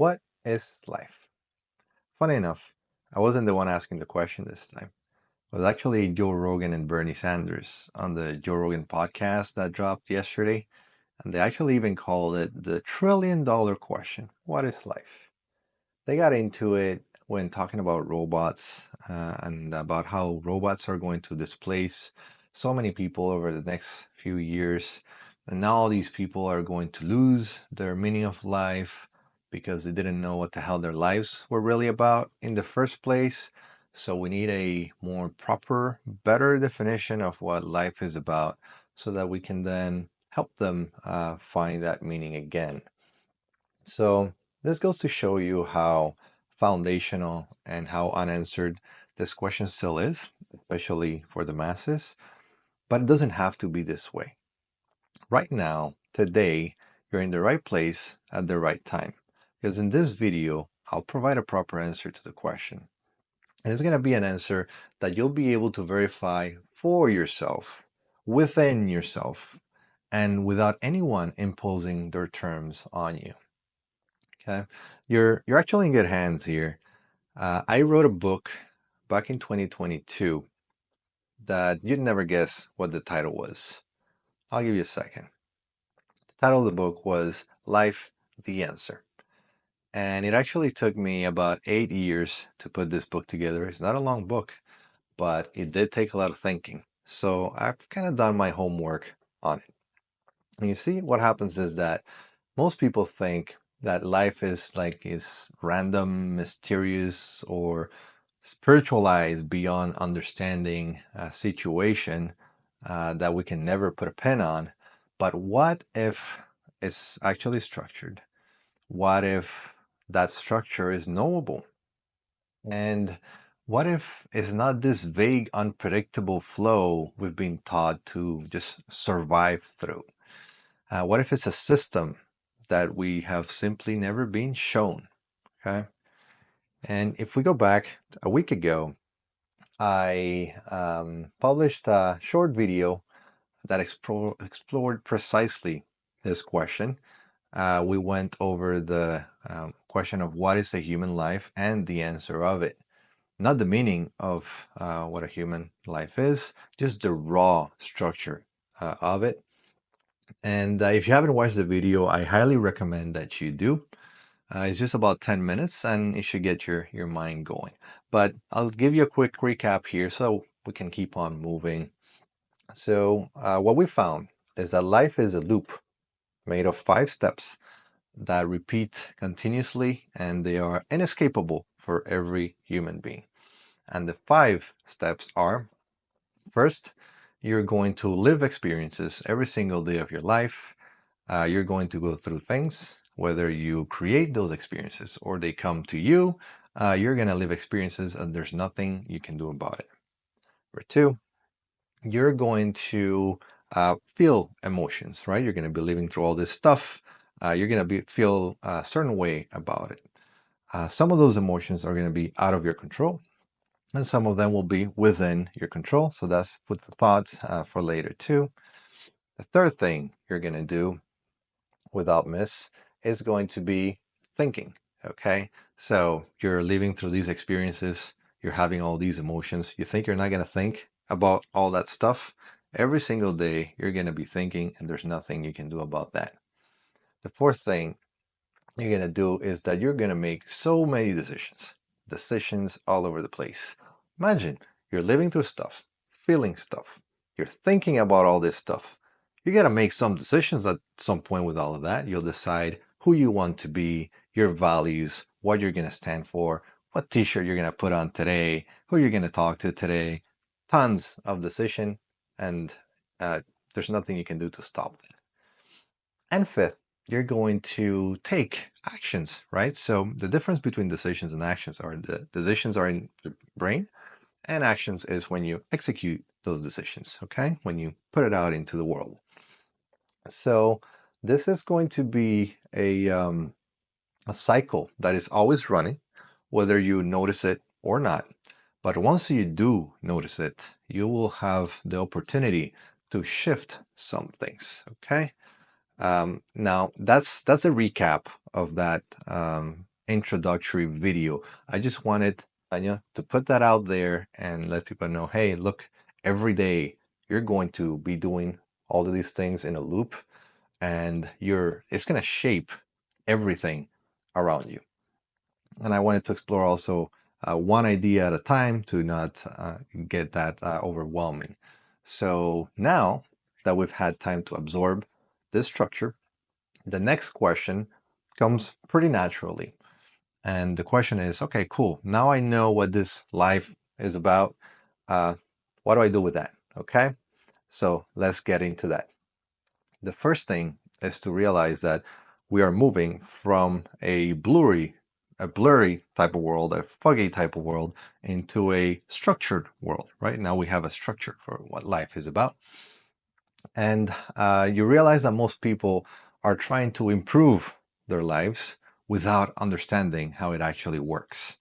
What is life? Funny enough, I wasn't the one asking the question this time. It was actually Joe Rogan and Bernie Sanders on the Joe Rogan podcast that dropped yesterday. And they actually even called it the $1 trillion question. What is life? They got into it when talking about robots and about how robots are going to displace so many people over the next few years. And now all these people are going to lose their meaning of life because they didn't know what the hell their lives were really about in the first place. So we need a more proper, better definition of what life is about so that we can then help them find that meaning again. So this goes to show you how foundational and how unanswered this question still is, especially for the masses. But it doesn't have to be this way. Right now, today, you're in the right place at the right time. Because in this video, I'll provide a proper answer to the question. And it's going to be an answer that you'll be able to verify for yourself, within yourself, and without anyone imposing their terms on you. Okay, you're actually in good hands here. I wrote a book back in 2022 that you'd never guess what the title was. I'll give you a second. The title of the book was Life, the Answer. And it actually took me about 8 years to put this book together. It's not a long book, but it did take a lot of thinking. So I've kind of done my homework on it. And you see, what happens is that most people think that life is random, mysterious, or spiritualized beyond understanding a situation that we can never put a pen on. But what if it's actually structured? What if that structure is knowable? And what if it's not this vague, unpredictable flow we've been taught to just survive through? What if it's a system that we have simply never been shown? Okay. And if we go back a week ago, I published a short video that explored precisely this question. We went over the question of what is a human life and the answer of it. Not the meaning of what a human life is, just the raw structure of it. And if you haven't watched the video, I highly recommend that you do. It's just about 10 minutes and it should get your mind going. But I'll give you a quick recap here so we can keep on moving. So what we found is that life is a loop made of 5 steps that repeat continuously, and they are inescapable for every human being. And the 5 steps are: first, you're going to live experiences every single day of your life. You're going to go through things, whether you create those experiences or they come to you. You're going to live experiences and there's nothing you can do about it. Number 2, you're going to feel emotions, right? You're going to be living through all this stuff. You're going to feel a certain way about it. Some of those emotions are going to be out of your control, and some of them will be within your control. So that's with the thoughts for later too. The third thing you're going to do without miss is going to be thinking. Okay, so you're living through these experiences, you're having all these emotions. You think you're not going to think about all that stuff? Every single day you're going to be thinking, and there's nothing you can do about that. The fourth thing you're going to do is that you're going to make so many decisions all over the place. Imagine you're living through stuff, feeling stuff, you're thinking about all this stuff. You got to make some decisions at some point with all of that. You'll decide who you want to be, your values, what you're going to stand for, what t-shirt you're going to put on today, who you're going to talk to today. Tons of decision, and there's nothing you can do to stop that. And fifth, you're going to take actions, right? So the difference between decisions and actions are the decisions are in the brain, and actions is when you execute those decisions, okay? When you put it out into the world. So this is going to be a cycle that is always running, whether you notice it or not. But once you do notice it, you will have the opportunity to shift some things, okay? Now that's a recap of that introductory video. I just wanted Anya to put that out there and let people know, hey, look, every day you're going to be doing all of these things in a loop, and it's going to shape everything around you. And I wanted to explore also one idea at a time to not get that overwhelming. So now that we've had time to absorb this structure, the next question comes pretty naturally. And the question is, okay, cool. Now I know what this life is about. What do I do with that? Okay. So let's get into that. The first thing is to realize that we are moving from a blurry type of world, a foggy type of world, into a structured world. Right now we have a structure for what life is about. And you realize that most people are trying to improve their lives without understanding how it actually works.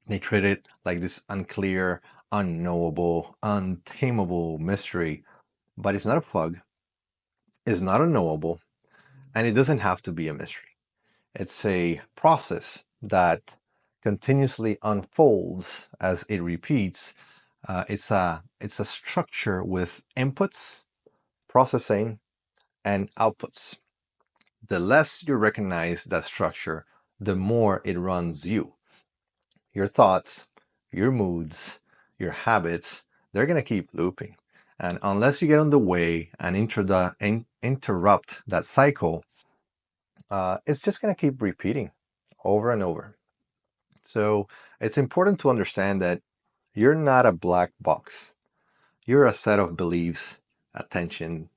They treat it like this unclear, unknowable, untamable mystery, but it's not a fog, it's not unknowable, and it doesn't have to be a mystery. It's a process that continuously unfolds as it repeats. It's a structure with inputs, processing, and outputs. The less you recognize that structure, the more it runs you. Your thoughts, your moods, your habits, they're going to keep looping. And unless you get on the way and interrupt that cycle, it's just going to keep repeating over and over. So it's important to understand that you're not a black box. You're a set of beliefs, attention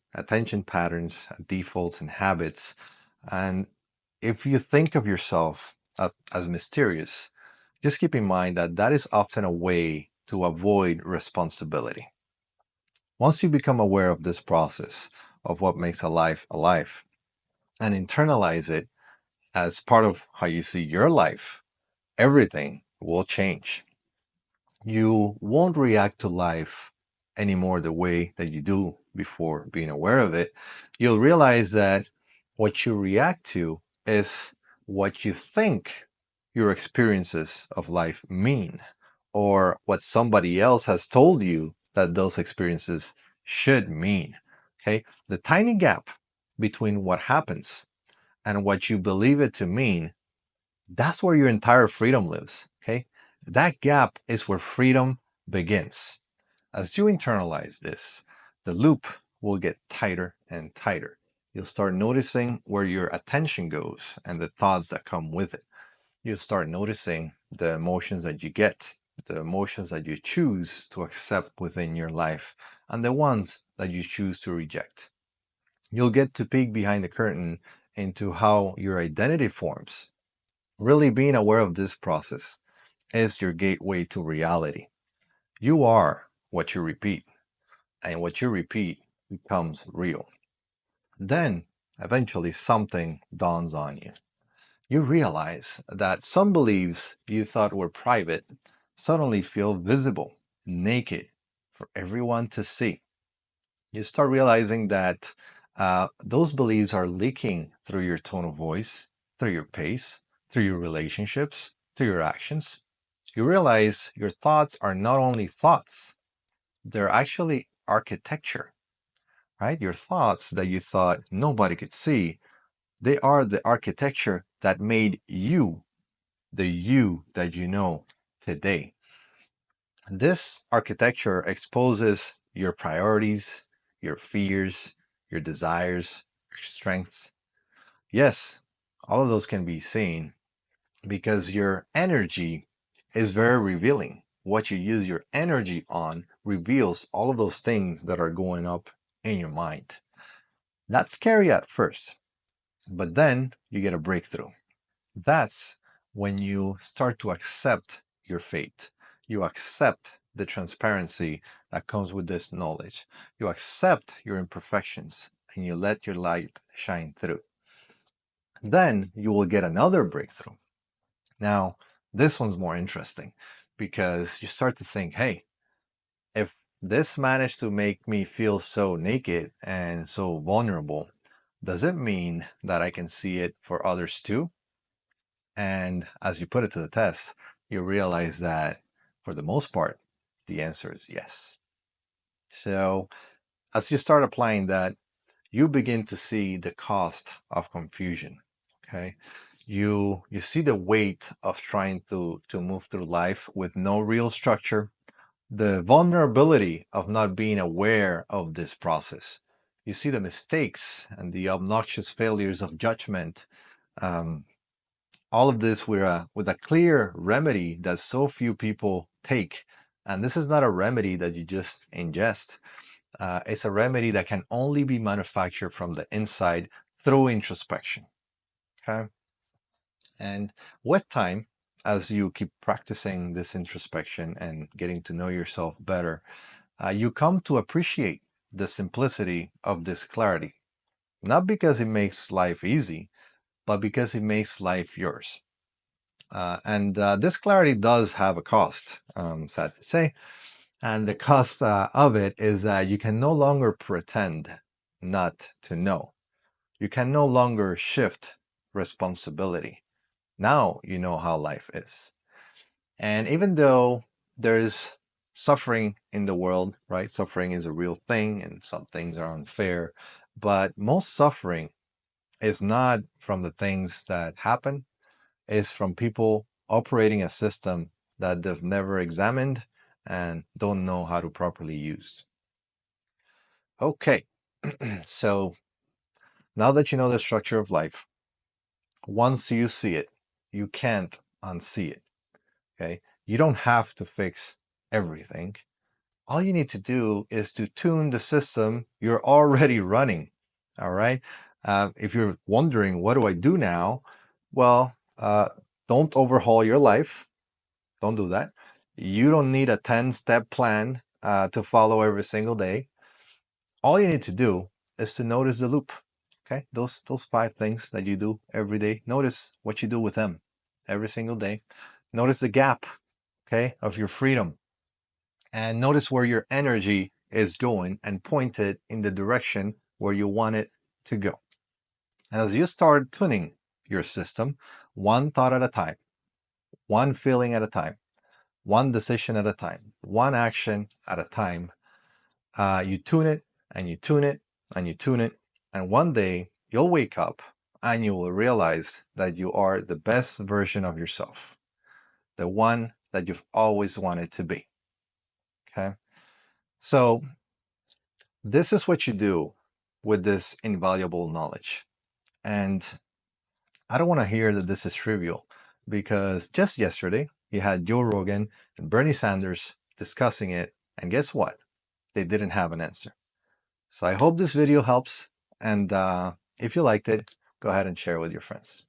patterns, defaults, and habits. And if you think of yourself as mysterious, just keep in mind that that is often a way to avoid responsibility. Once you become aware of this process of what makes a life and internalize it as part of how you see your life, everything will change. You won't react to life anymore the way that you do before being aware of it. You'll realize that what you react to is what you think your experiences of life mean, or what somebody else has told you that those experiences should mean. Okay? The tiny gap between what happens and what you believe it to mean, that's where your entire freedom lives. Okay? That gap is where freedom begins. As you internalize this, the loop will get tighter and tighter. You'll start noticing where your attention goes and the thoughts that come with it. You'll start noticing the emotions that you get, the emotions that you choose to accept within your life, and the ones that you choose to reject. You'll get to peek behind the curtain into how your identity forms. Really being aware of this process is your gateway to reality. You are what you repeat, and what you repeat becomes real. Then, eventually, something dawns on you. You realize that some beliefs you thought were private suddenly feel visible, naked, for everyone to see. You start realizing that those beliefs are leaking through your tone of voice, through your pace, through your relationships, through your actions. You realize your thoughts are not only thoughts, they're actually architecture, right? Your thoughts that you thought nobody could see, they are the architecture that made you the you that you know today. This architecture exposes your priorities, your fears, your desires, your strengths. Yes, all of those can be seen because your energy is very revealing. What you use your energy on reveals all of those things that are going up in your mind. That's scary at first, but then you get a breakthrough. That's when you start to accept your fate. You accept the transparency that comes with this knowledge. You accept your imperfections and you let your light shine through. Then you will get another breakthrough. Now, this one's more interesting because you start to think, hey, if this managed to make me feel so naked and so vulnerable, does it mean that I can see it for others too? And as you put it to the test, you realize that for the most part, the answer is yes. So as you start applying that, you begin to see the cost of confusion. Okay. You see the weight of trying to move through life with no real structure, the vulnerability of not being aware of this process. You see the mistakes and the obnoxious failures of judgment. Um, all of this with a clear remedy that so few people take. And this is not a remedy that you just ingest. It's a remedy that can only be manufactured from the inside through introspection. Okay. And with time, as you keep practicing this introspection and getting to know yourself better, you come to appreciate the simplicity of this clarity, not because it makes life easy, but because it makes life yours. And this clarity does have a cost, sad to say. And the cost of it is that you can no longer pretend not to know. You can no longer shift responsibility. Now you know how life is. And even though there's suffering in the world, right? Suffering is a real thing and some things are unfair, but most suffering is not from the things that happen, it's from people operating a system that they've never examined and don't know how to properly use. Okay, so now that you know the structure of life, once you see it, you can't unsee it. Okay, you don't have to fix everything. All you need to do is to tune the system you're already running. All right. If you're wondering, what do I do now? Well, don't overhaul your life. Don't do that. You don't need a 10-step plan to follow every single day. All you need to do is to notice the loop. Okay. Those 5 things that you do every day. Notice what you do with them every single day. Notice the gap, okay, of your freedom. And notice where your energy is going and point it in the direction where you want it to go. And as you start tuning your system, one thought at a time, one feeling at a time, one decision at a time, one action at a time, you tune it and you tune it and you tune it. And one day you'll wake up and you will realize that you are the best version of yourself, the one that you've always wanted to be. Okay. So this is what you do with this invaluable knowledge. And I don't want to hear that this is trivial because just yesterday you had Joe Rogan and Bernie Sanders discussing it. And guess what? They didn't have an answer. So I hope this video helps. And if you liked it, go ahead and share it with your friends.